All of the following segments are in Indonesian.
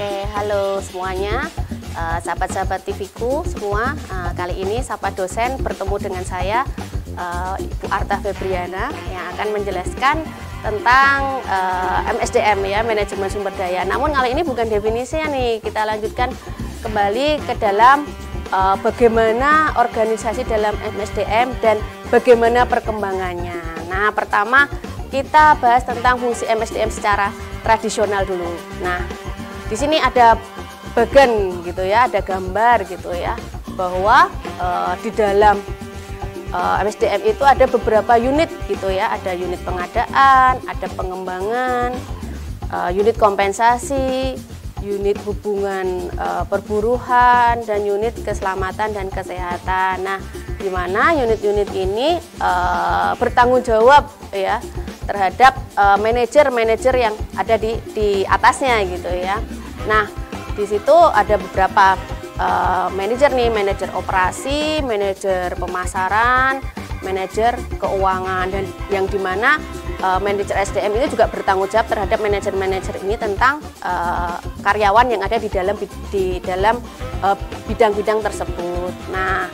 Oke, halo semuanya, sahabat-sahabat TV-ku semua. Kali ini Sapa Dosen bertemu dengan saya, Ibu Arta Febriana, yang akan menjelaskan tentang MSDM ya, manajemen sumber daya. Namun kali ini bukan definisinya nih, kita lanjutkan kembali ke dalam bagaimana organisasi dalam MSDM dan bagaimana perkembangannya. Nah, pertama kita bahas tentang fungsi MSDM secara tradisional dulu. Nah, di sini ada bagan gitu ya, ada gambar gitu ya, bahwa di dalam MSDM itu ada beberapa unit gitu ya, ada unit pengadaan, ada pengembangan, unit kompensasi, unit hubungan perburuhan, dan unit keselamatan dan kesehatan. Nah, di mana unit-unit ini bertanggung jawab ya terhadap manajer-manajer yang ada di atasnya gitu ya. Nah, di situ ada beberapa manajer nih, manajer operasi, manajer pemasaran, manajer keuangan, dan yang dimana manajer SDM ini juga bertanggung jawab terhadap manajer-manajer ini tentang karyawan yang ada di dalam bidang-bidang tersebut. Nah,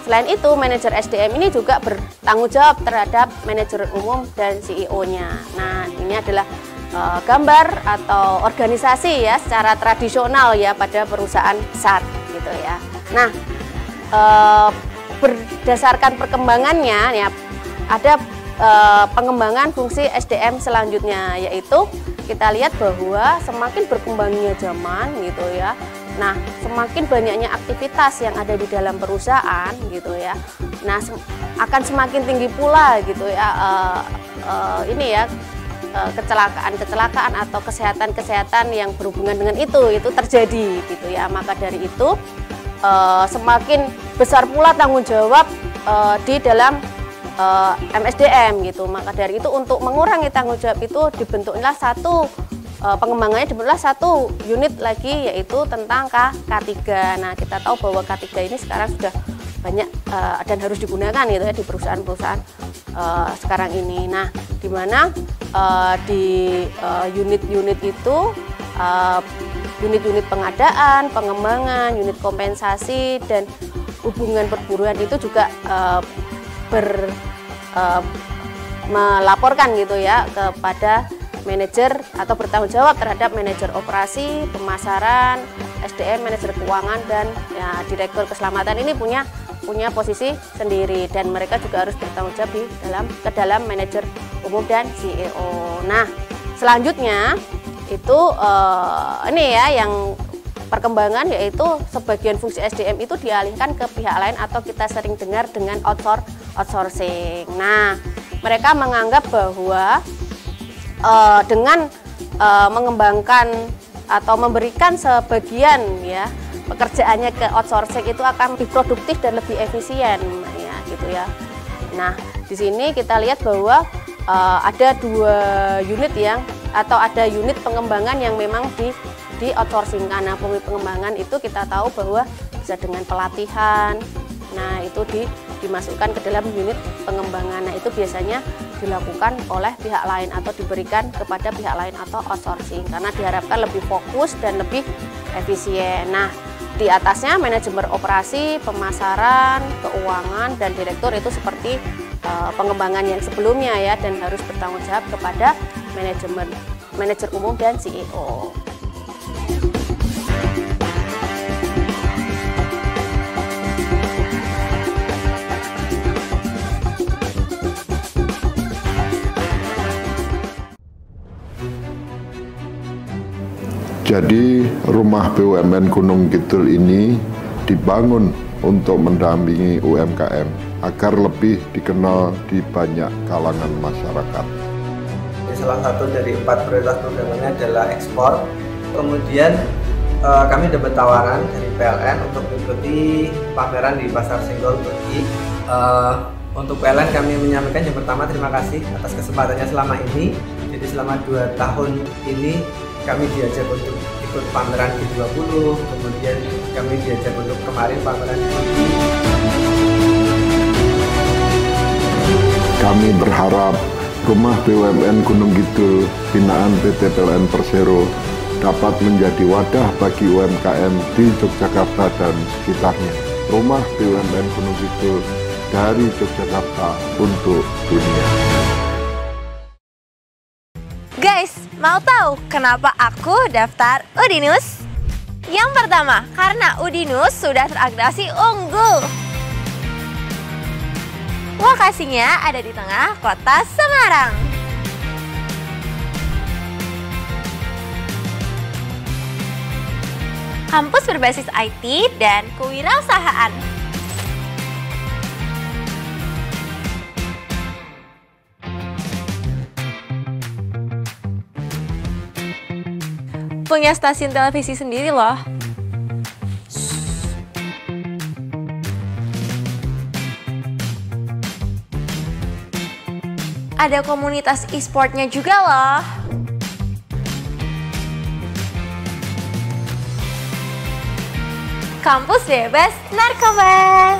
selain itu manajer SDM ini juga bertanggung jawab terhadap manajer umum dan CEO-nya. Nah, ini adalah gambar atau organisasi ya secara tradisional ya pada perusahaan besar gitu ya. Nah, berdasarkan perkembangannya ya ada pengembangan fungsi SDM selanjutnya, yaitu kita lihat bahwa semakin berkembangnya zaman gitu ya. Nah, semakin banyaknya aktivitas yang ada di dalam perusahaan gitu ya. Nah, akan semakin tinggi pula gitu ya ini ya kecelakaan atau kesehatan yang berhubungan dengan itu terjadi gitu ya. Maka dari itu semakin besar pula tanggung jawab di dalam MSDM gitu. Maka dari itu untuk mengurangi tanggung jawab itu dibentuklah pengembangannya dibentuklah satu unit lagi, yaitu tentang K3. Nah, kita tahu bahwa K3 ini sekarang sudah banyak dan harus digunakan gitu ya di perusahaan-perusahaan sekarang ini. Nah, di mana di unit-unit itu unit-unit pengadaan, pengembangan, unit kompensasi, dan hubungan perburuan itu juga melaporkan gitu ya kepada manajer atau bertanggung jawab terhadap manajer operasi, pemasaran, SDM, manajer keuangan, dan ya, direktur keselamatan ini punya posisi sendiri, dan mereka juga harus bertanggung jawab ke dalam manajer umum dan CEO. Nah, selanjutnya itu ini ya yang perkembangan, yaitu sebagian fungsi SDM itu dialihkan ke pihak lain atau kita sering dengar dengan outsourcing. Nah, mereka menganggap bahwa dengan mengembangkan atau memberikan sebagian ya pekerjaannya ke outsourcing itu akan lebih produktif dan lebih efisien ya gitu ya. Nah, di sini kita lihat bahwa ada dua unit ada unit pengembangan yang memang di outsourcing. Karena pengembangan itu kita tahu bahwa bisa dengan pelatihan. Nah, itu dimasukkan ke dalam unit pengembangan. Nah, itu biasanya dilakukan oleh pihak lain atau diberikan kepada pihak lain atau outsourcing karena diharapkan lebih fokus dan lebih efisien. Nah, di atasnya manajemen operasi, pemasaran, keuangan, dan direktur itu seperti pengembangan yang sebelumnya ya, dan harus bertanggung jawab kepada manajer umum dan CEO. Jadi rumah BUMN Gunung Kidul ini dibangun untuk mendampingi UMKM agar lebih dikenal di banyak kalangan masyarakat. Salah satu dari 4 prioritas programnya adalah ekspor. Kemudian kami dapat tawaran dari PLN untuk mengikuti pameran di Pasar Senggol Turki. Untuk PLN kami menyampaikan yang pertama terima kasih atas kesempatannya selama ini. Jadi selama 2 tahun ini kami diajak untuk ikut pameran G20, kemudian kami diajak untuk kemarin pameran di Turki. Kami berharap rumah BUMN Gunung Kidul binaan PT PLN Persero dapat menjadi wadah bagi UMKM di Yogyakarta dan sekitarnya. Rumah BUMN Gunung Kidul dari Yogyakarta untuk dunia. Guys, mau tahu kenapa aku daftar Udinus? Yang pertama, karena Udinus sudah terakreditasi unggul. Lokasinya ada di tengah kota Semarang. Kampus berbasis IT dan kewirausahaan. Punya stasiun televisi sendiri loh. Ada komunitas e-sportnya juga loh. Kampus bebas narkoba.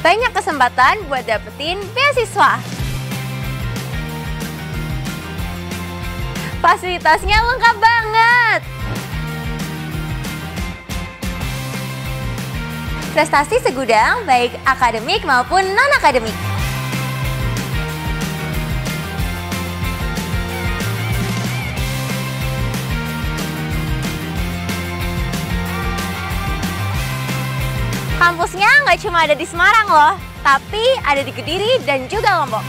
Banyak kesempatan buat dapetin beasiswa. Fasilitasnya lengkap banget. Prestasi segudang, baik akademik maupun non-akademik. Kampusnya nggak cuma ada di Semarang loh, tapi ada di Kediri dan juga Lombok.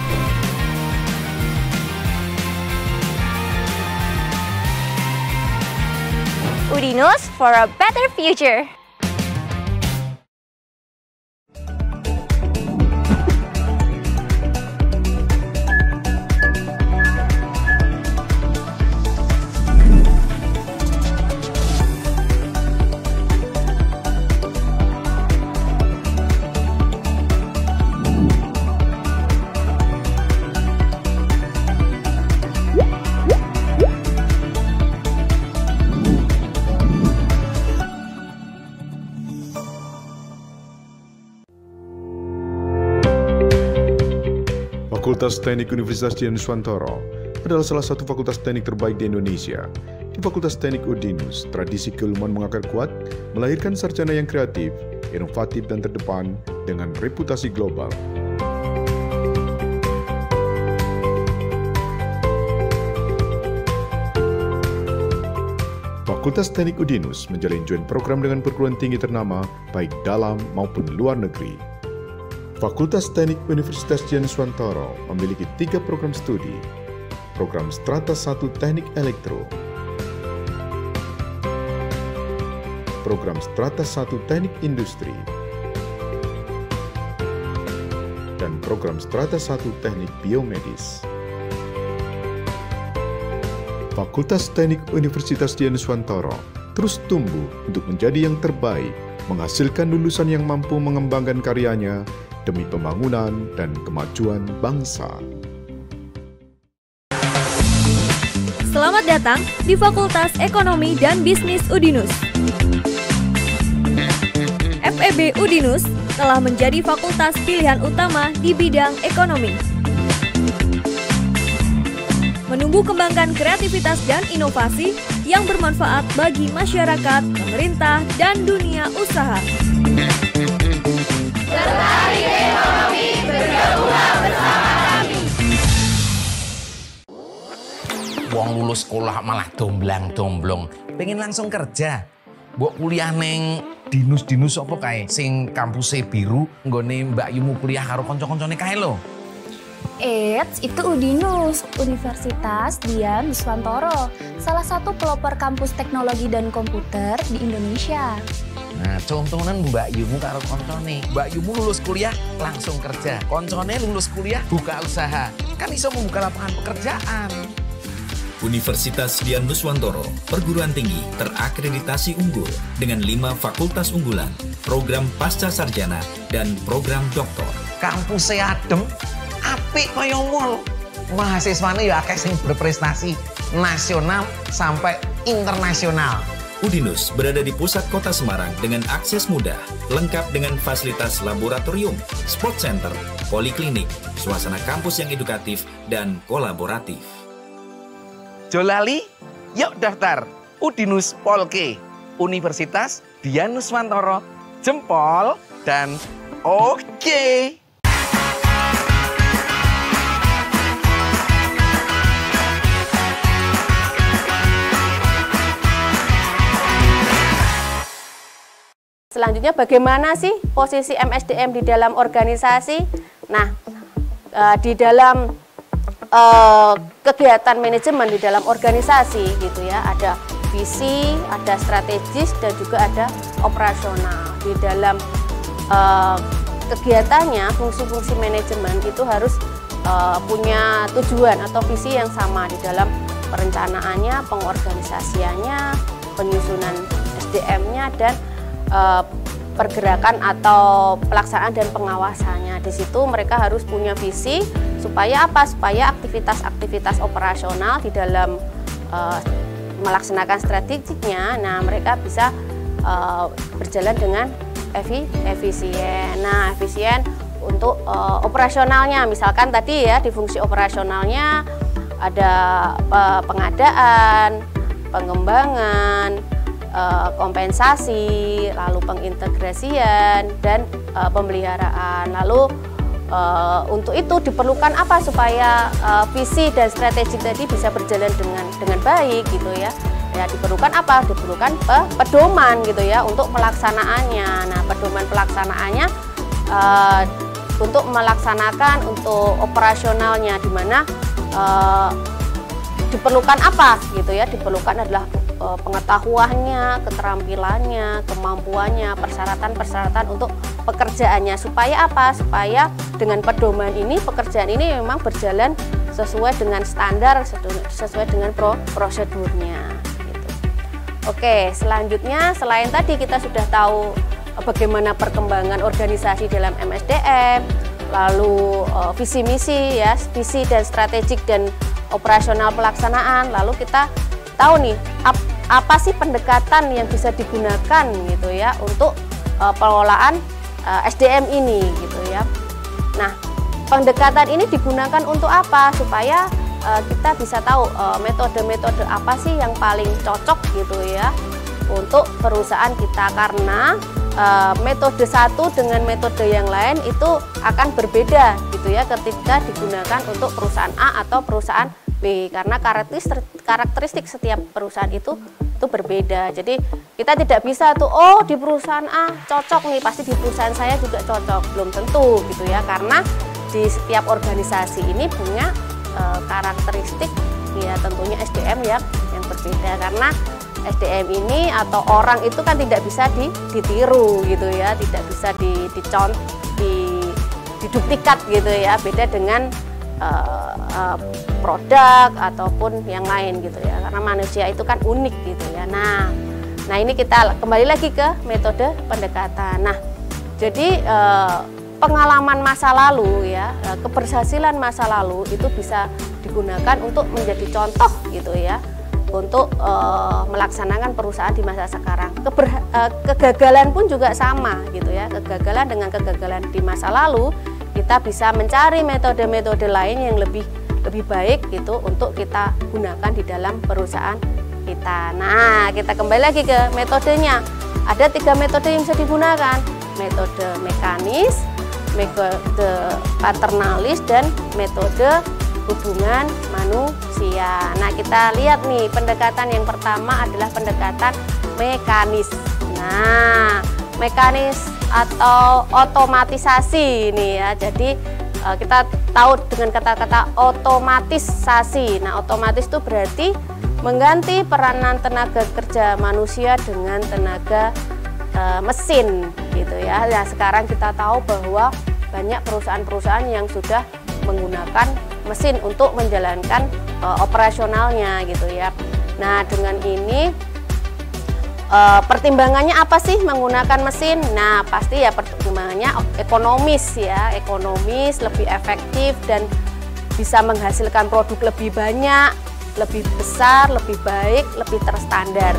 Udinus for a better future. Fakultas Teknik Universitas Dian Nuswantoro adalah salah satu fakultas teknik terbaik di Indonesia. Di Fakultas Teknik Udinus, tradisi keilmuan mengakar kuat, melahirkan sarjana yang kreatif, inovatif dan terdepan dengan reputasi global. Fakultas Teknik Udinus menjalin joint program dengan perguruan tinggi ternama baik dalam maupun luar negeri. Fakultas Teknik Universitas Dian Nuswantoro memiliki 3 program studi. Program Strata 1 Teknik Elektro, Program Strata 1 Teknik Industri, dan Program Strata 1 Teknik Biomedis. Fakultas Teknik Universitas Dian Nuswantoro terus tumbuh untuk menjadi yang terbaik, menghasilkan lulusan yang mampu mengembangkan karyanya demi pembangunan dan kemajuan bangsa. Selamat datang di Fakultas Ekonomi dan Bisnis Udinus. FEB Udinus telah menjadi fakultas pilihan utama di bidang ekonomi. Menumbuh kembangkan kreativitas dan inovasi yang bermanfaat bagi masyarakat, pemerintah, dan dunia usaha. Tertarik ekonomi, bergabunglah bersama kami. Wong lulus sekolah malah domblang-domblong, pengen langsung kerja. Mbok kuliah neng dinus-dinus apa kae sing kampuse biru nggone Mbak Yumu kuliah karo kanca-kancane kae lho. Eits, itu Udinus, Universitas Dian Nuswantoro, salah satu pelopor kampus teknologi dan komputer di Indonesia. Nah, contohnya Mbak Yumu karo koncone. Mbak Yumu lulus kuliah langsung kerja. Koncone lulus kuliah buka usaha. Kan iso membuka lapangan pekerjaan. Universitas Dian Nuswantoro, perguruan tinggi terakreditasi unggul dengan 5 fakultas unggulan, program pasca sarjana, dan program doktor. Kampusnya adem, apik kaya mall. Mahasiswane ya akeh sing berprestasi nasional sampai internasional. Udinus berada di pusat kota Semarang dengan akses mudah, lengkap dengan fasilitas laboratorium, sport center, poliklinik, suasana kampus yang edukatif dan kolaboratif. Ojo lali, yuk daftar Udinus Polke, Universitas Dian Nuswantoro, jempol dan oke. Selanjutnya bagaimana sih posisi MSDM di dalam organisasi? Nah, di dalam kegiatan manajemen di dalam organisasi gitu ya, ada visi, ada strategis, dan juga ada operasional. Di dalam kegiatannya, fungsi-fungsi manajemen itu harus punya tujuan atau visi yang sama di dalam perencanaannya, pengorganisasiannya, penyusunan SDM-nya, dan pergerakan atau pelaksanaan dan pengawasannya. Di situ mereka harus punya visi supaya apa? Supaya aktivitas-aktivitas operasional di dalam melaksanakan strateginya, nah mereka bisa berjalan dengan efisien. Nah, efisien untuk operasionalnya, misalkan tadi ya di fungsi operasionalnya ada pengadaan, pengembangan, kompensasi, lalu pengintegrasian, dan pemeliharaan. Lalu untuk itu diperlukan apa supaya visi dan strategi tadi bisa berjalan dengan baik gitu ya. Ya diperlukan apa? Diperlukan pedoman gitu ya untuk pelaksanaannya. Nah, pedoman pelaksanaannya untuk melaksanakan untuk operasionalnya, di mana diperlukan apa gitu ya? Diperlukan adalah pengetahuannya, keterampilannya, kemampuannya, persyaratan-persyaratan untuk pekerjaannya. Supaya apa? Supaya dengan pedoman ini, pekerjaan ini memang berjalan sesuai dengan standar, sesuai dengan prosedurnya. Gitu. Oke, selanjutnya selain tadi kita sudah tahu bagaimana perkembangan organisasi dalam MSDM, lalu visi misi ya, visi dan strategik dan operasional pelaksanaan, lalu kita tahu nih apa sih pendekatan yang bisa digunakan gitu ya untuk pengelolaan SDM ini gitu ya. Nah, pendekatan ini digunakan untuk apa? Supaya kita bisa tahu metode-metode apa sih yang paling cocok gitu ya untuk perusahaan kita, karena metode satu dengan metode yang lain itu akan berbeda gitu ya ketika digunakan untuk perusahaan A atau perusahaan B, karena karakteristik setiap perusahaan itu berbeda. Jadi kita tidak bisa tuh di perusahaan A cocok nih, pasti di perusahaan saya juga cocok, belum tentu gitu ya, karena di setiap organisasi ini punya karakteristik ya tentunya SDM yang berbeda, karena SDM ini atau orang itu kan tidak bisa ditiru gitu ya, tidak bisa diduplikat gitu ya, beda dengan produk ataupun yang lain gitu ya, karena manusia itu kan unik gitu ya. Nah ini kita kembali lagi ke metode pendekatan. Nah, jadi pengalaman masa lalu ya, keberhasilan masa lalu itu bisa digunakan untuk menjadi contoh gitu ya, untuk melaksanakan perusahaan di masa sekarang. Kegagalan pun juga sama gitu ya, kegagalan dengan kegagalan di masa lalu, kita bisa mencari metode-metode lain yang lebih baik gitu untuk kita gunakan di dalam perusahaan kita. Nah, kita kembali lagi ke metodenya. Ada 3 metode yang bisa digunakan: metode mekanis, metode paternalis, dan metode hubungan manusia. Nah, kita lihat nih, pendekatan yang pertama adalah pendekatan mekanis. Nah, mekanis atau otomatisasi ini ya. Jadi kita tahu dengan kata-kata otomatisasi. Nah, otomatis itu berarti mengganti peranan tenaga kerja manusia dengan tenaga mesin gitu ya. Nah, sekarang kita tahu bahwa banyak perusahaan-perusahaan yang sudah menggunakan mesin untuk menjalankan operasionalnya gitu ya. Nah, dengan ini pertimbangannya apa sih menggunakan mesin? Nah, pasti ya pertimbangannya ekonomis ya, ekonomis, lebih efektif, dan bisa menghasilkan produk lebih banyak, lebih besar, lebih baik, lebih terstandar.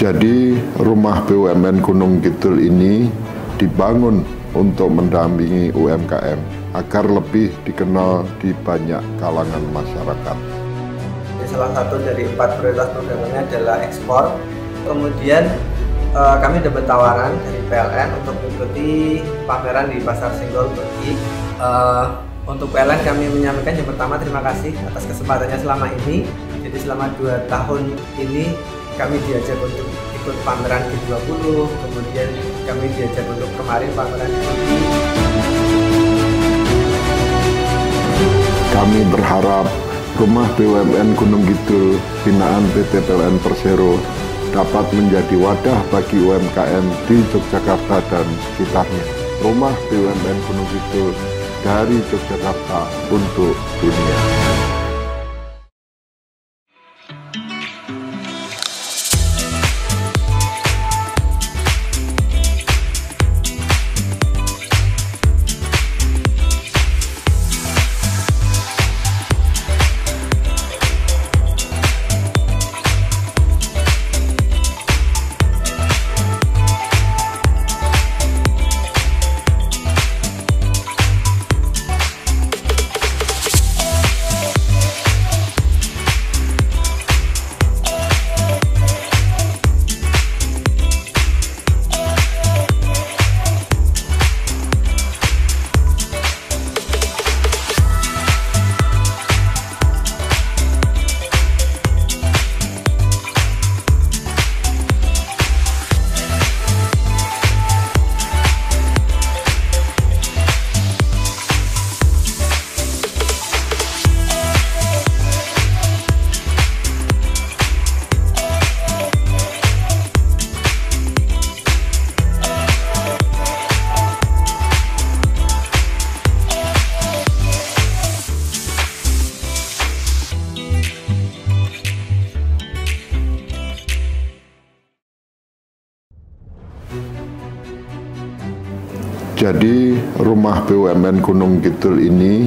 Jadi rumah BUMN Gunung Kidul ini dibangun untuk mendampingi UMKM agar lebih dikenal di banyak kalangan masyarakat. Salah satu dari 4 prioritas programnya adalah ekspor. Kemudian kami dapat tawaran dari PLN untuk mengikuti pameran di Pasar Senggol Turki. Untuk PLN kami menyampaikan yang pertama terima kasih atas kesempatannya selama ini. Jadi selama 2 tahun ini kami diajak untuk ikut pameran G20, kemudian kami diajak untuk kemarin pameran di Turki. Kami berharap rumah BUMN Gunung Kidul binaan PT PLN Persero dapat menjadi wadah bagi UMKM di Yogyakarta dan sekitarnya. Rumah BUMN Gunung Kidul dari Yogyakarta untuk dunia. Jadi rumah BUMN Gunung Kidul ini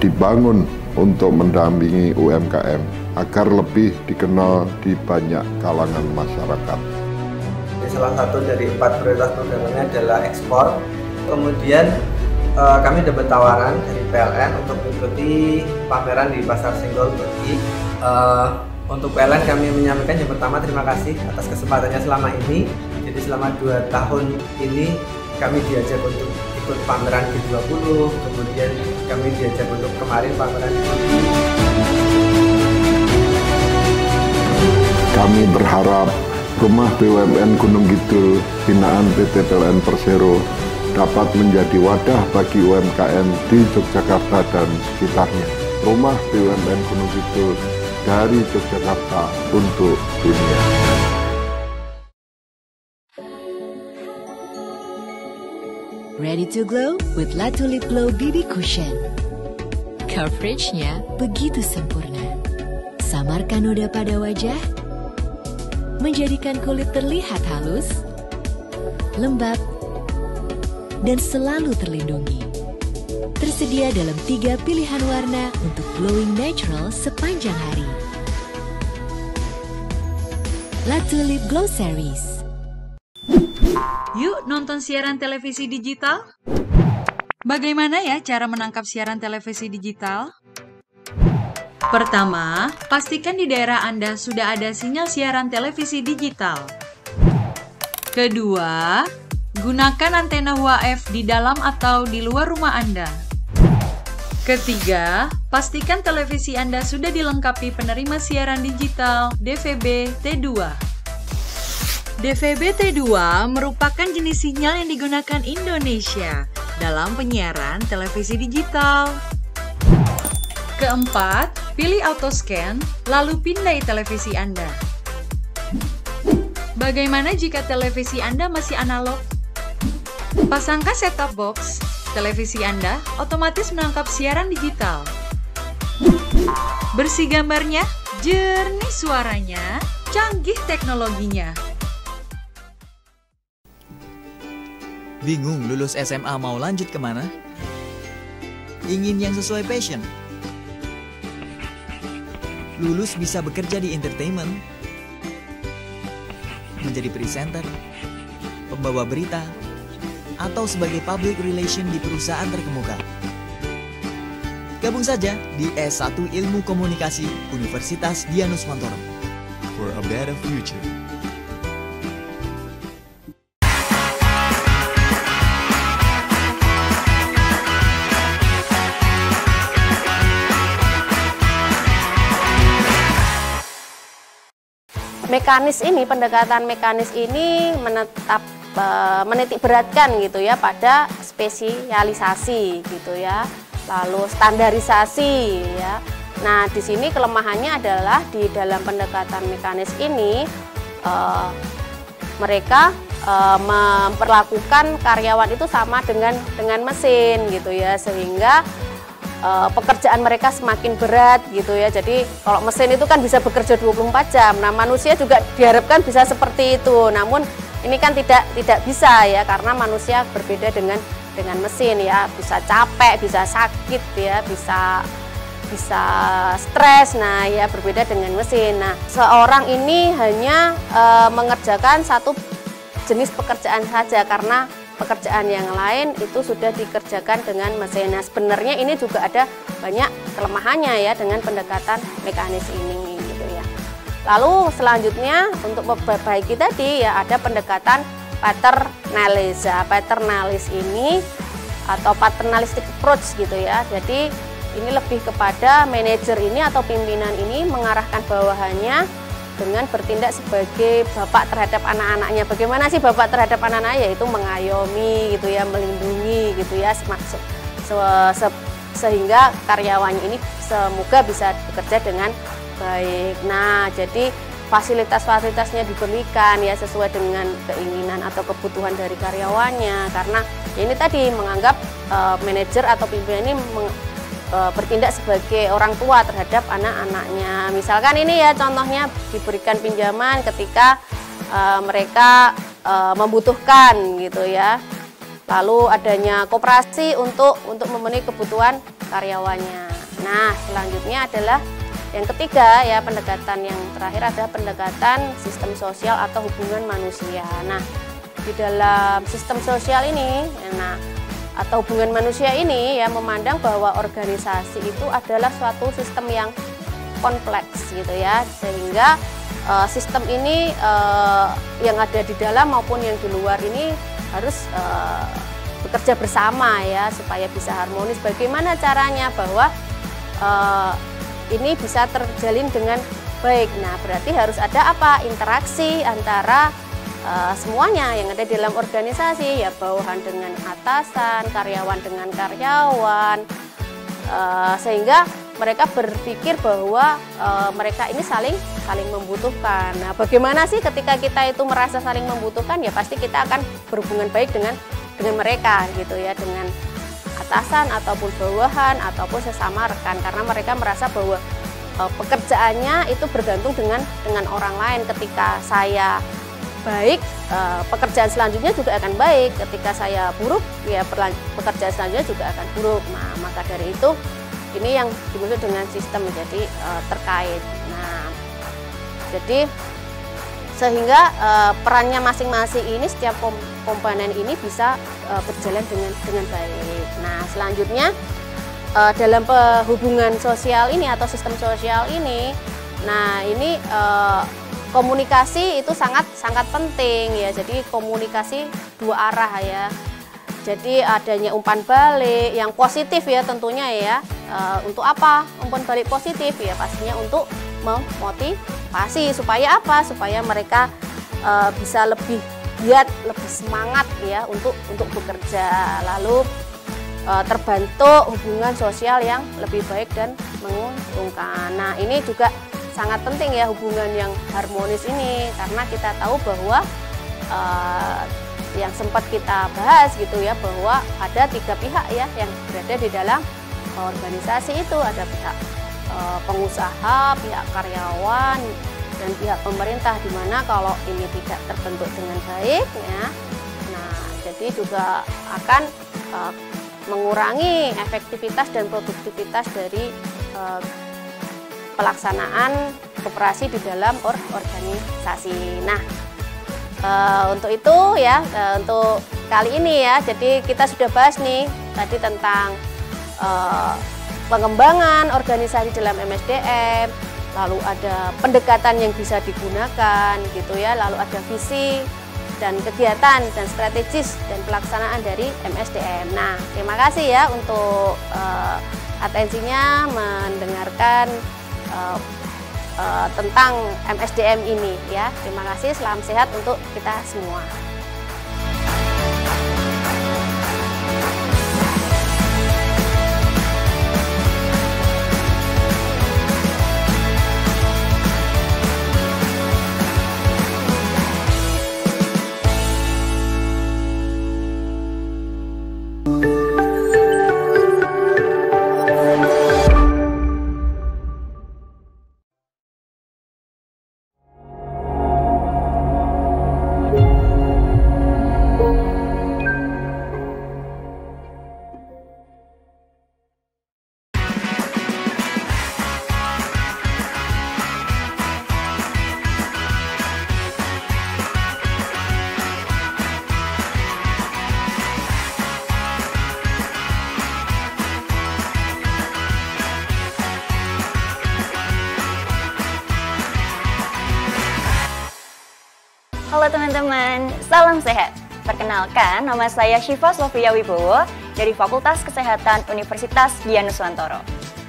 dibangun untuk mendampingi UMKM agar lebih dikenal di banyak kalangan masyarakat. Salah satu dari 4 prioritas programnya adalah ekspor. Kemudian kami dapat tawaran dari PLN untuk mengikuti pameran di Pasar Senggol Turki. Untuk PLN kami menyampaikan yang pertama terima kasih atas kesempatannya selama ini. Jadi selama 2 tahun ini kami diajak untuk ikut pameran G20, kemudian kami diajak untuk kemarin pameran di Turki. Kami berharap rumah BUMN Gunung Kidul binaan PT PLN Persero dapat menjadi wadah bagi UMKM di Yogyakarta dan sekitarnya. Rumah BUMN Gunung Kidul dari Yogyakarta untuk dunia. Ready to glow with La Tulip Glow BB Cushion. Coveragenya begitu sempurna. Samarkan noda pada wajah, menjadikan kulit terlihat halus, lembab, dan selalu terlindungi. Tersedia dalam 3 pilihan warna untuk glowing natural sepanjang hari. La Tulip Glow Series. Yuk nonton siaran televisi digital? Bagaimana ya cara menangkap siaran televisi digital? Pertama, pastikan di daerah Anda sudah ada sinyal siaran televisi digital. Kedua, gunakan antena UHF di dalam atau di luar rumah Anda. Ketiga, pastikan televisi Anda sudah dilengkapi penerima siaran digital DVB T2. DVB T2 merupakan jenis sinyal yang digunakan Indonesia dalam penyiaran televisi digital. Keempat, pilih auto scan, lalu pindai televisi Anda. Bagaimana jika televisi Anda masih analog? Pasangkan set-top box, televisi Anda otomatis menangkap siaran digital. Bersih gambarnya, jernih suaranya, canggih teknologinya. Bingung lulus SMA mau lanjut kemana? Ingin yang sesuai passion? Lulus bisa bekerja di entertainment, menjadi presenter, pembawa berita, atau sebagai public relation di perusahaan terkemuka. Gabung saja di S1 Ilmu Komunikasi Universitas Dianuswantoro. For a better future. Pendekatan mekanis ini menitik beratkan gitu ya pada spesialisasi gitu ya, lalu standarisasi ya. Nah, di sini kelemahannya adalah di dalam pendekatan mekanis ini mereka memperlakukan karyawan itu sama dengan mesin gitu ya, sehingga pekerjaan mereka semakin berat gitu ya. Jadi kalau mesin itu kan bisa bekerja 24 jam. Nah, manusia juga diharapkan bisa seperti itu. Namun ini kan tidak bisa ya, karena manusia berbeda dengan mesin ya. Bisa capek, bisa sakit ya, bisa stres. Nah, ya berbeda dengan mesin. Nah, seorang ini hanya mengerjakan satu jenis pekerjaan saja, karena pekerjaan yang lain itu sudah dikerjakan dengan mesin. Nah, sebenarnya ini juga ada banyak kelemahannya ya dengan pendekatan mekanis ini gitu ya. Lalu selanjutnya untuk memperbaiki tadi ya ada pendekatan paternalist. Paternalist ini atau paternalistic approach gitu ya. Jadi ini lebih kepada manajer ini atau pimpinan ini mengarahkan bawahannya dengan bertindak sebagai bapak terhadap anak-anaknya. Bagaimana sih bapak terhadap anak-anaknya? Yaitu mengayomi gitu ya, melindungi gitu ya, sehingga karyawannya ini semoga bisa bekerja dengan baik. Nah, jadi fasilitas-fasilitasnya diberikan ya sesuai dengan keinginan atau kebutuhan dari karyawannya, karena ini tadi menganggap manajer atau pimpinan ini bertindak sebagai orang tua terhadap anak-anaknya. Misalkan ini ya contohnya diberikan pinjaman ketika mereka membutuhkan gitu ya. Lalu adanya koperasi untuk memenuhi kebutuhan karyawannya. Nah, selanjutnya adalah yang ketiga ya, pendekatan yang terakhir adalah pendekatan sistem sosial atau hubungan manusia. Nah, di dalam sistem sosial ini atau hubungan manusia ini ya memandang bahwa organisasi itu adalah suatu sistem yang kompleks gitu ya, sehingga sistem ini yang ada di dalam maupun yang di luar ini harus bekerja bersama ya supaya bisa harmonis. Bagaimana caranya bahwa ini bisa terjalin dengan baik? Nah, berarti harus ada apa? Interaksi antara semuanya yang ada di dalam organisasi ya, bawahan dengan atasan, karyawan dengan karyawan, sehingga mereka berpikir bahwa mereka ini saling membutuhkan. Nah, bagaimana sih ketika kita itu merasa saling membutuhkan? Ya pasti kita akan berhubungan baik dengan mereka gitu ya, dengan atasan ataupun bawahan ataupun sesama rekan, karena mereka merasa bahwa pekerjaannya itu bergantung dengan orang lain. Ketika saya baik, pekerjaan selanjutnya juga akan baik. Ketika saya buruk, ya pekerjaan selanjutnya juga akan buruk. Nah, maka dari itu ini yang dimaksud dengan sistem menjadi terkait. Nah, jadi sehingga perannya masing-masing ini, setiap komponen ini bisa berjalan dengan baik. Nah, selanjutnya dalam hubungan sosial ini atau sistem sosial ini, nah ini komunikasi itu sangat penting ya. Jadi komunikasi dua arah ya. Jadi adanya umpan balik yang positif ya tentunya ya. Untuk apa umpan balik positif? Ya pastinya untuk memotivasi supaya apa? Supaya mereka bisa lebih giat, lebih semangat ya untuk bekerja. Lalu terbentuk hubungan sosial yang lebih baik dan menguntungkan. Nah, ini juga sangat penting ya hubungan yang harmonis ini, karena kita tahu bahwa yang sempat kita bahas gitu ya, bahwa ada 3 pihak ya yang berada di dalam organisasi itu. Ada pihak pengusaha, pihak karyawan, dan pihak pemerintah, di mana kalau ini tidak terbentuk dengan baik ya, nah jadi juga akan mengurangi efektivitas dan produktivitas dari pelaksanaan koperasi di dalam organisasi. Nah, Untuk itu ya, untuk kali ini ya, jadi kita sudah bahas nih tadi tentang pengembangan organisasi dalam MSDM, lalu ada pendekatan yang bisa digunakan gitu ya, lalu ada visi dan kegiatan dan strategis dan pelaksanaan dari MSDM. Nah, terima kasih ya untuk atensinya mendengarkan tentang MSDM ini ya. Terima kasih, salam sehat untuk kita semua. Halo teman-teman, salam sehat. Perkenalkan, nama saya Syifa Sofia Wibowo dari Fakultas Kesehatan Universitas Dian Nuswantoro.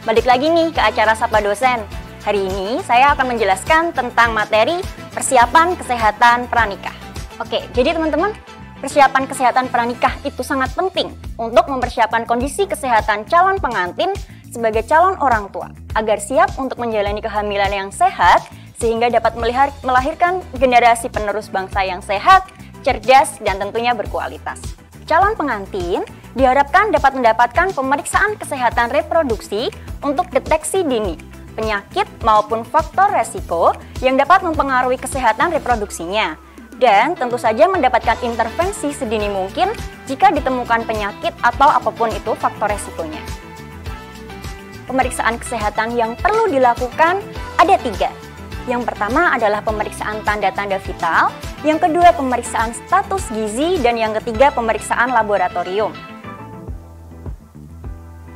Balik lagi nih ke acara Sapa Dosen. Hari ini saya akan menjelaskan tentang materi persiapan kesehatan pranikah. Oke, jadi teman-teman, persiapan kesehatan pranikah itu sangat penting untuk mempersiapkan kondisi kesehatan calon pengantin sebagai calon orang tua agar siap untuk menjalani kehamilan yang sehat sehingga dapat melahirkan generasi penerus bangsa yang sehat, cerdas, dan tentunya berkualitas. Calon pengantin diharapkan dapat mendapatkan pemeriksaan kesehatan reproduksi untuk deteksi dini, penyakit maupun faktor resiko yang dapat mempengaruhi kesehatan reproduksinya. Dan tentu saja mendapatkan intervensi sedini mungkin jika ditemukan penyakit atau apapun itu faktor resikonya. Pemeriksaan kesehatan yang perlu dilakukan ada 3. Yang pertama adalah pemeriksaan tanda-tanda vital, yang kedua pemeriksaan status gizi, dan yang ketiga pemeriksaan laboratorium.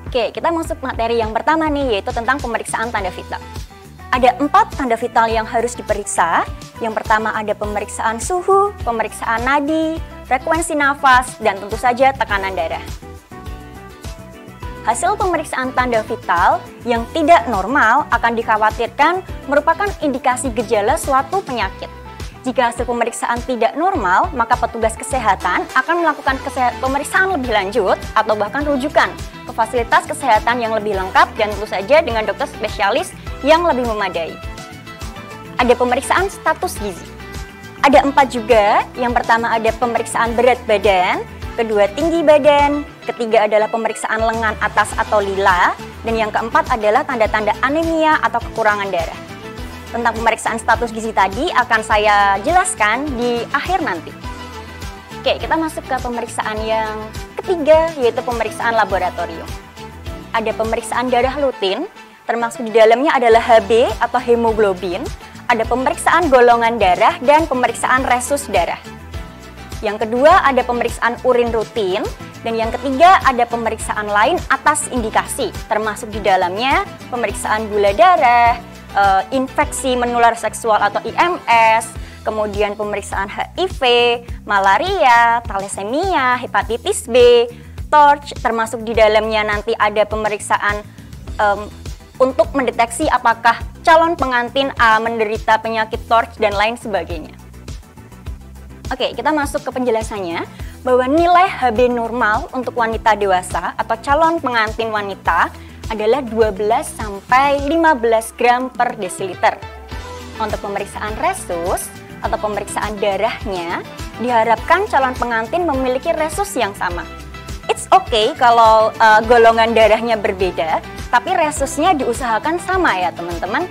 Oke, kita masuk materi yang pertama nih, yaitu tentang pemeriksaan tanda vital. Ada 4 tanda vital yang harus diperiksa. Yang pertama ada pemeriksaan suhu, pemeriksaan nadi, frekuensi nafas, dan tentu saja tekanan darah. Hasil pemeriksaan tanda vital yang tidak normal akan dikhawatirkan merupakan indikasi gejala suatu penyakit. Jika hasil pemeriksaan tidak normal, maka petugas kesehatan akan melakukan pemeriksaan lebih lanjut atau bahkan rujukan ke fasilitas kesehatan yang lebih lengkap dan tentu saja dengan dokter spesialis yang lebih memadai. Ada pemeriksaan status gizi. Ada 4 juga. Yang pertama ada pemeriksaan berat badan, kedua tinggi badan, ketiga adalah pemeriksaan lengan atas atau lila, dan yang keempat adalah tanda-tanda anemia atau kekurangan darah. Tentang pemeriksaan status gizi tadi akan saya jelaskan di akhir nanti. Oke, kita masuk ke pemeriksaan yang ketiga, yaitu pemeriksaan laboratorium. Ada pemeriksaan darah rutin, termasuk di dalamnya adalah HB atau hemoglobin, ada pemeriksaan golongan darah, dan pemeriksaan resus darah. Yang kedua ada pemeriksaan urin rutin, dan yang ketiga ada pemeriksaan lain atas indikasi, termasuk di dalamnya pemeriksaan gula darah, infeksi menular seksual atau IMS, kemudian pemeriksaan HIV, malaria, thalassemia, hepatitis B, TORCH, termasuk di dalamnya nanti ada pemeriksaan untuk mendeteksi apakah calon pengantin menderita penyakit TORCH dan lain sebagainya. Oke, kita masuk ke penjelasannya bahwa nilai HB normal untuk wanita dewasa atau calon pengantin wanita adalah 12 sampai 15 gram per desiliter. Untuk pemeriksaan resus atau pemeriksaan darahnya, diharapkan calon pengantin memiliki resus yang sama. It's okay kalau golongan darahnya berbeda, tapi resusnya diusahakan sama ya teman-teman.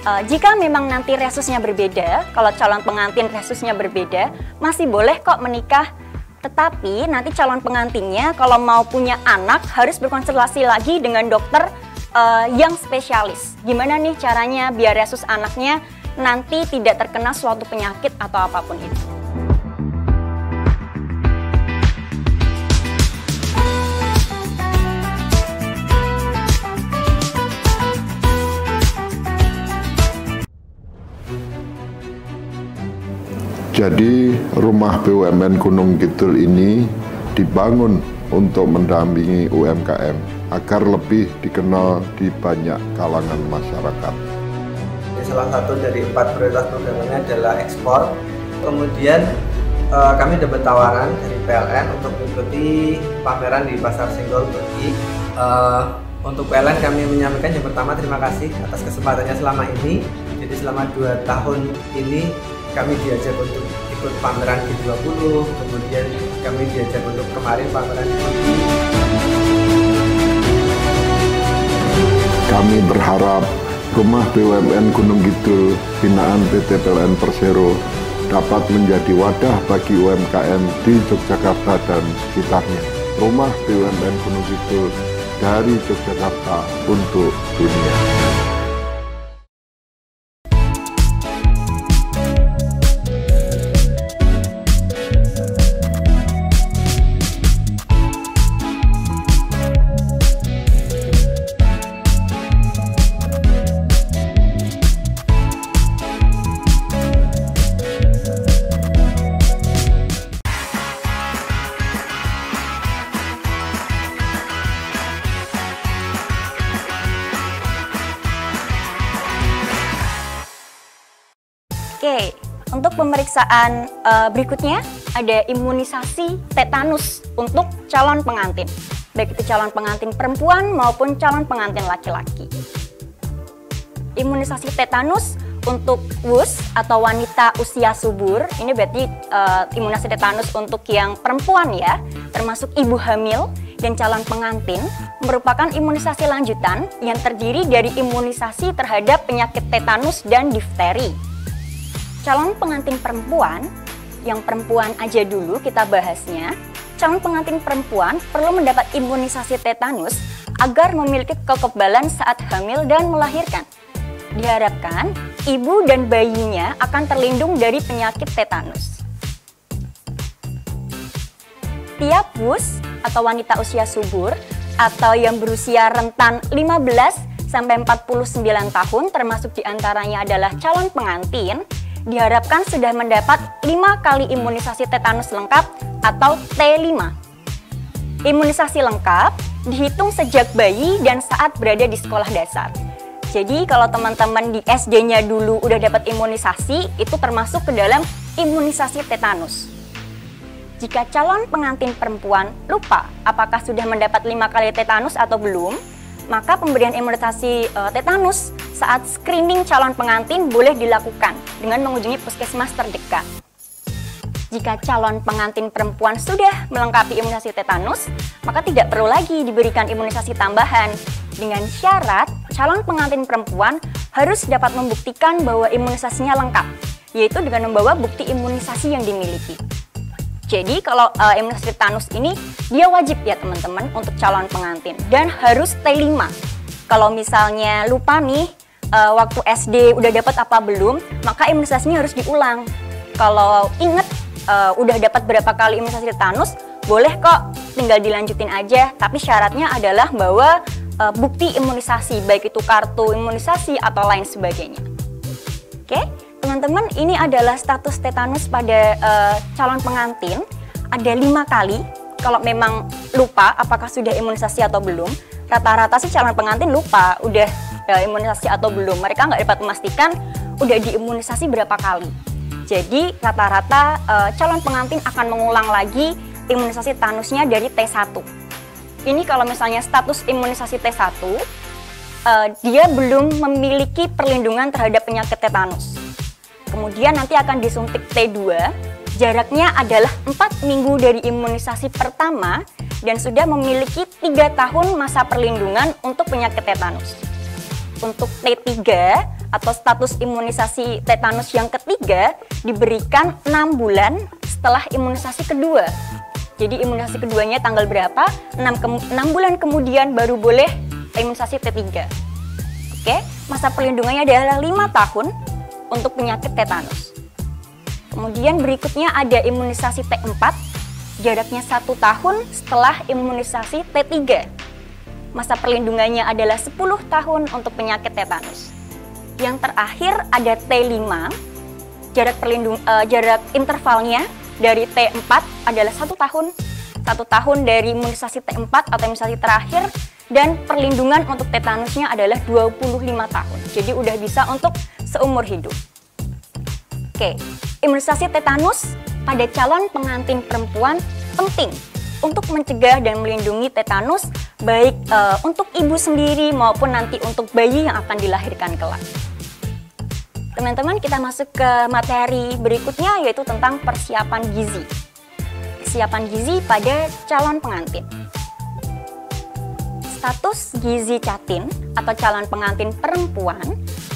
Jika memang nanti resusnya berbeda, kalau calon pengantin resusnya berbeda, masih boleh kok menikah. Tetapi nanti calon pengantinnya kalau mau punya anak harus berkonsultasi lagi dengan dokter yang spesialis. Gimana nih caranya biar resus anaknya nanti tidak terkena suatu penyakit atau apapun itu. Jadi rumah BUMN Gunung Kidul ini dibangun untuk mendampingi UMKM agar lebih dikenal di banyak kalangan masyarakat. Salah satu dari 4 prioritas programnya adalah ekspor. Kemudian kami dapat tawaran dari PLN untuk mengikuti pameran di Pasar Senggol Turki. Untuk PLN kami menyampaikan yang pertama terima kasih atas kesempatannya selama ini. Jadi selama 2 tahun ini kami diajak untuk ikut pameran G20, kemudian kami diajak untuk kemarin pameran di Turki. Kami berharap rumah BUMN Gunung Kidul binaan PT PLN Persero dapat menjadi wadah bagi UMKM di Yogyakarta dan sekitarnya. Rumah BUMN Gunung Kidul dari Yogyakarta untuk dunia. Oke, untuk pemeriksaan berikutnya ada imunisasi tetanus untuk calon pengantin, baik itu calon pengantin perempuan maupun calon pengantin laki-laki. Imunisasi tetanus untuk WUS atau wanita usia subur, ini berarti imunisasi tetanus untuk yang perempuan ya, termasuk ibu hamil dan calon pengantin, merupakan imunisasi lanjutan yang terdiri dari imunisasi terhadap penyakit tetanus dan difteri. Calon pengantin perempuan, yang perempuan aja dulu kita bahasnya, calon pengantin perempuan perlu mendapat imunisasi tetanus agar memiliki kekebalan saat hamil dan melahirkan. Diharapkan ibu dan bayinya akan terlindung dari penyakit tetanus. Tiap WUS atau wanita usia subur atau yang berusia rentan 15 sampai 49 tahun termasuk diantaranya adalah calon pengantin, diharapkan sudah mendapat 5 kali imunisasi tetanus lengkap atau T5. Imunisasi lengkap dihitung sejak bayi dan saat berada di sekolah dasar. Jadi kalau teman-teman di SD-nya dulu udah dapat imunisasi, itu termasuk ke dalam imunisasi tetanus. Jika calon pengantin perempuan lupa apakah sudah mendapat 5 kali tetanus atau belum, maka pemberian imunisasi tetanus saat screening calon pengantin boleh dilakukan dengan mengunjungi puskesmas terdekat. Jika calon pengantin perempuan sudah melengkapi imunisasi tetanus, maka tidak perlu lagi diberikan imunisasi tambahan. Dengan syarat, calon pengantin perempuan harus dapat membuktikan bahwa imunisasinya lengkap, yaitu dengan membawa bukti imunisasi yang dimiliki. Jadi kalau imunisasi tetanus ini, dia wajib ya teman-teman untuk calon pengantin dan harus T5. Kalau misalnya lupa nih, waktu SD udah dapat apa belum, maka imunisasinya harus diulang. Kalau inget udah dapat berapa kali imunisasi tetanus, boleh kok tinggal dilanjutin aja, tapi syaratnya adalah bahwa bukti imunisasi, baik itu kartu imunisasi atau lain sebagainya. Oke, teman-teman, ini adalah status tetanus pada calon pengantin. Ada 5 kali, kalau memang lupa apakah sudah imunisasi atau belum. Rata-rata sih calon pengantin lupa udah imunisasi atau belum. Mereka nggak dapat memastikan udah diimunisasi berapa kali. Jadi rata-rata calon pengantin akan mengulang lagi imunisasi tetanusnya dari T1. Ini kalau misalnya status imunisasi T1, dia belum memiliki perlindungan terhadap penyakit tetanus. Kemudian nanti akan disuntik T2, jaraknya adalah 4 minggu dari imunisasi pertama dan sudah memiliki 3 tahun masa perlindungan untuk penyakit tetanus. Untuk T3 atau status imunisasi tetanus yang ketiga diberikan 6 bulan setelah imunisasi kedua. Jadi imunisasi keduanya tanggal berapa? 6 bulan kemudian baru boleh imunisasi T3. Oke, masa perlindungannya adalah 5 tahun untuk penyakit tetanus. Kemudian berikutnya ada imunisasi T4, jaraknya 1 tahun setelah imunisasi T3. Masa perlindungannya adalah 10 tahun untuk penyakit tetanus. Yang terakhir ada T5, jarak intervalnya dari T4 adalah 1 tahun. 1 tahun dari imunisasi T4 atau imunisasi terakhir, dan perlindungan untuk tetanusnya adalah 25 tahun. Jadi udah bisa untuk seumur hidup. Oke, imunisasi tetanus pada calon pengantin perempuan penting untuk mencegah dan melindungi tetanus, baik untuk ibu sendiri maupun nanti untuk bayi yang akan dilahirkan kelak. Teman-teman, kita masuk ke materi berikutnya, yaitu tentang persiapan gizi. Persiapan gizi pada calon pengantin. Status gizi catin atau calon pengantin perempuan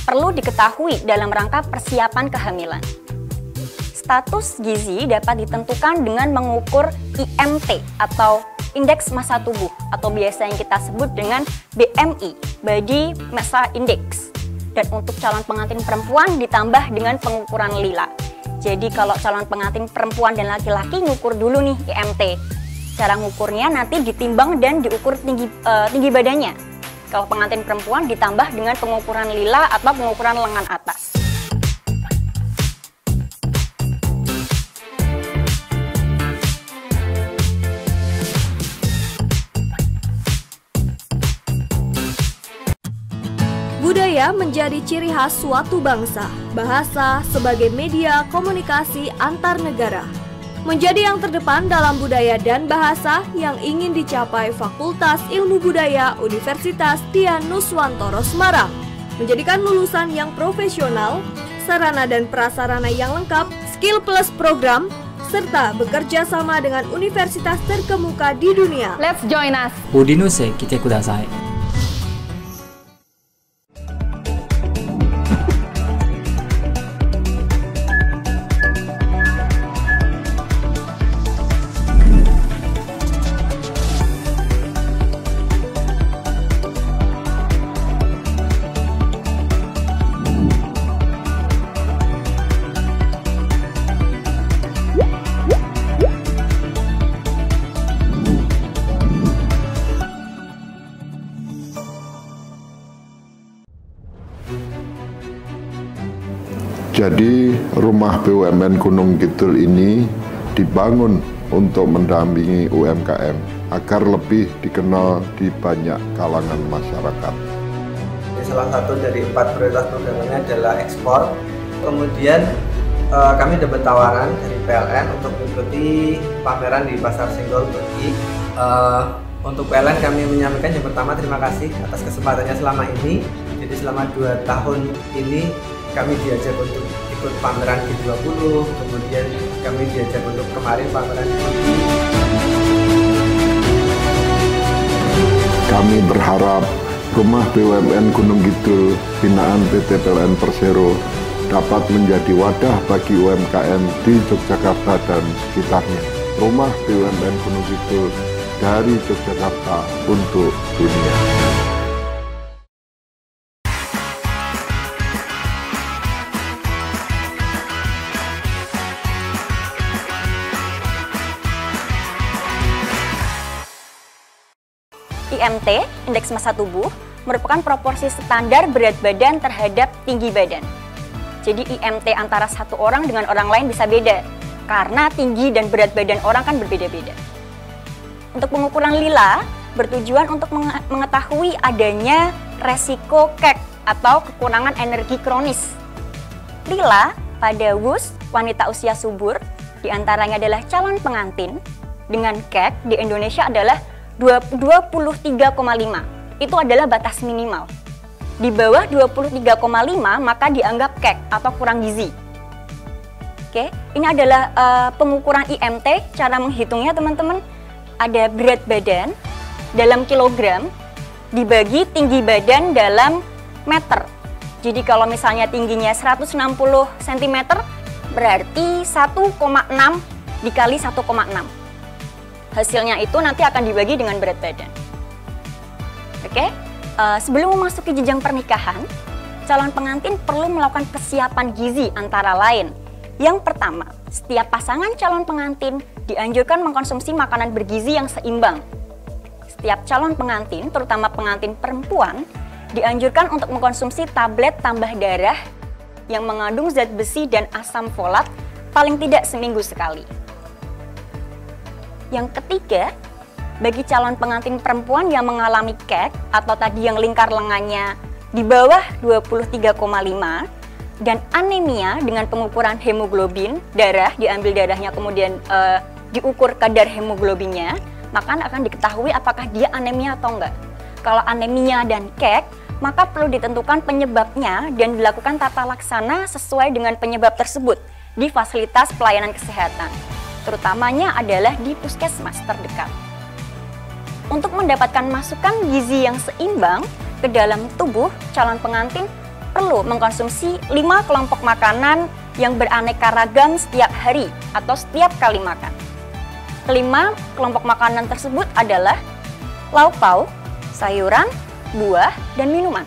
perlu diketahui dalam rangka persiapan kehamilan. Status gizi dapat ditentukan dengan mengukur IMT atau Indeks Massa Tubuh, atau biasa yang kita sebut dengan BMI, Body Mass Index. Dan untuk calon pengantin perempuan ditambah dengan pengukuran lila. Jadi kalau calon pengantin perempuan dan laki-laki ngukur dulu nih IMT. Cara ngukurnya nanti ditimbang dan diukur tinggi badannya. Kalau pengantin perempuan ditambah dengan pengukuran lila atau pengukuran lengan atas. Budaya menjadi ciri khas suatu bangsa. Bahasa sebagai media komunikasi antar negara menjadi yang terdepan dalam budaya dan bahasa yang ingin dicapai Fakultas Ilmu Budaya Universitas Dian Nuswantoro Semarang. Menjadikan lulusan yang profesional, sarana dan prasarana yang lengkap, skill plus program, serta bekerja sama dengan universitas terkemuka di dunia. Let's join us. Udinusへ来てください。Jadi rumah BUMN Gunung Kidul ini dibangun untuk mendampingi UMKM agar lebih dikenal di banyak kalangan masyarakat. Salah satu dari 4 prioritas programnya adalah ekspor. Kemudian kami dapat tawaran dari PLN untuk mengikuti pameran di Pasar Senggol Turki. Untuk PLN kami menyampaikan yang pertama terima kasih atas kesempatannya selama ini. Jadi selama 2 tahun ini kami diajak untuk ikut pameran G20, kemudian kami diajak untuk kemarin pameran di Turki. Kami berharap rumah BUMN Gunung Kidul binaan PT PLN Persero dapat menjadi wadah bagi UMKM di Yogyakarta dan sekitarnya. Rumah BUMN Gunung Kidul dari Yogyakarta untuk dunia. IMT, Indeks Massa Tubuh, merupakan proporsi standar berat badan terhadap tinggi badan. Jadi IMT antara satu orang dengan orang lain bisa beda, karena tinggi dan berat badan orang kan berbeda-beda. Untuk pengukuran lila, bertujuan untuk mengetahui adanya resiko KEK atau kekurangan energi kronis. Lila pada WUS, wanita usia subur, diantaranya adalah calon pengantin, dengan KEK di Indonesia adalah 23,5. Itu adalah batas minimal. Di bawah 23,5 maka dianggap KEK atau kurang gizi. Oke, ini adalah pengukuran IMT. Cara menghitungnya teman-teman, ada berat badan dalam kilogram dibagi tinggi badan dalam meter. Jadi kalau misalnya tingginya 160 cm berarti 1,6 dikali 1,6. Hasilnya itu nanti akan dibagi dengan berat badan. Oke, sebelum memasuki jenjang pernikahan, calon pengantin perlu melakukan persiapan gizi antara lain. Yang pertama, setiap pasangan calon pengantin dianjurkan mengkonsumsi makanan bergizi yang seimbang. Setiap calon pengantin, terutama pengantin perempuan, dianjurkan untuk mengkonsumsi tablet tambah darah yang mengandung zat besi dan asam folat paling tidak seminggu sekali. Yang ketiga, bagi calon pengantin perempuan yang mengalami kek atau tadi yang lingkar lengannya di bawah 23,5 dan anemia dengan pengukuran hemoglobin darah, diambil darahnya kemudian diukur kadar hemoglobinnya, maka akan diketahui apakah dia anemia atau enggak. Kalau anemia dan kek, maka perlu ditentukan penyebabnya dan dilakukan tata laksana sesuai dengan penyebab tersebut di fasilitas pelayanan kesehatan, terutamanya adalah di puskesmas terdekat. Untuk mendapatkan masukan gizi yang seimbang ke dalam tubuh calon pengantin, perlu mengkonsumsi 5 kelompok makanan yang beraneka ragam setiap hari atau setiap kali makan. Kelima kelompok makanan tersebut adalah lauk pauk, sayuran, buah, dan minuman.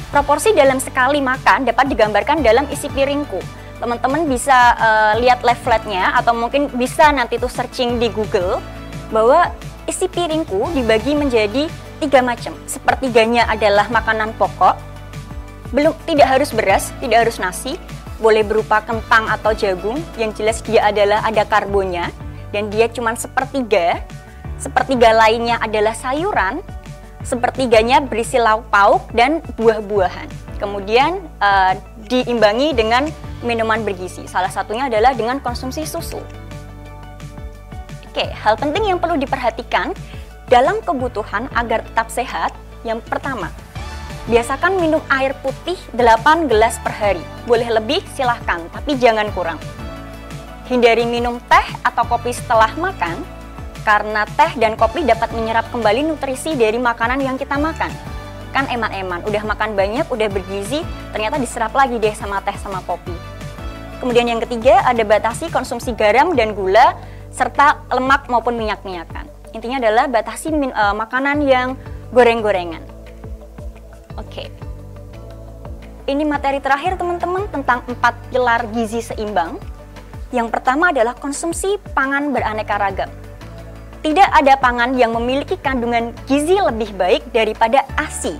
Proporsi dalam sekali makan dapat digambarkan dalam isi piringku. Teman-teman bisa lihat leafletnya atau mungkin bisa nanti tuh searching di Google bahwa isi piringku dibagi menjadi 3 macam. Sepertiganya adalah makanan pokok, tidak harus beras, tidak harus nasi, boleh berupa kentang atau jagung, yang jelas dia adalah ada karbonnya, dan dia cuma sepertiga. Sepertiga lainnya adalah sayuran, sepertiganya berisi lauk pauk dan buah-buahan. Kemudian diimbangi dengan minuman bergizi, salah satunya adalah dengan konsumsi susu. Oke, hal penting yang perlu diperhatikan dalam kebutuhan agar tetap sehat, yang pertama, biasakan minum air putih 8 gelas per hari. Boleh lebih silahkan, tapi jangan kurang. Hindari minum teh atau kopi setelah makan, karena teh dan kopi dapat menyerap kembali nutrisi dari makanan yang kita makan. Kan eman-eman, udah makan banyak, udah bergizi, ternyata diserap lagi deh sama teh sama kopi. Kemudian yang ketiga, ada batasi konsumsi garam dan gula, serta lemak maupun minyak-minyakan. Intinya adalah batasi makanan yang goreng-gorengan. Oke, ini materi terakhir teman-teman tentang 4 pilar gizi seimbang. Yang pertama adalah konsumsi pangan beraneka ragam. Tidak ada pangan yang memiliki kandungan gizi lebih baik daripada ASI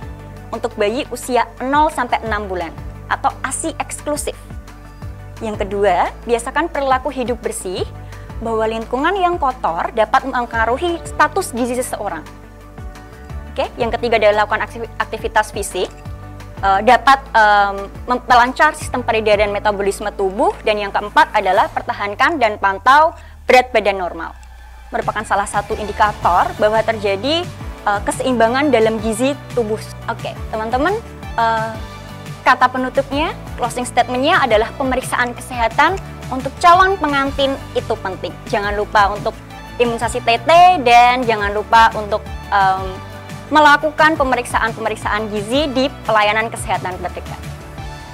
untuk bayi usia 0-6 bulan atau ASI eksklusif. Yang kedua, biasakan perilaku hidup bersih, bahwa lingkungan yang kotor dapat mempengaruhi status gizi seseorang. Oke, yang ketiga adalah lakukan aktivitas fisik, dapat melancar sistem peredaran metabolisme tubuh, dan yang keempat adalah pertahankan dan pantau berat badan normal. Merupakan salah satu indikator bahwa terjadi keseimbangan dalam gizi tubuh. Oke, teman-teman, kata penutupnya, closing statementnya adalah pemeriksaan kesehatan untuk calon pengantin itu penting. Jangan lupa untuk imunisasi TT dan jangan lupa untuk melakukan pemeriksaan-pemeriksaan gizi di pelayanan kesehatan terdekat.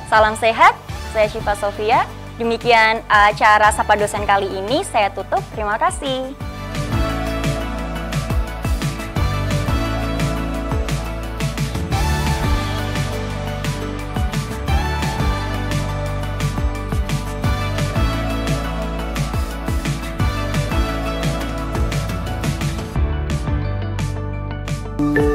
Salam sehat, saya Syifa Sofia. Demikian acara Sapa Dosen kali ini, saya tutup. Terima kasih. Thank you.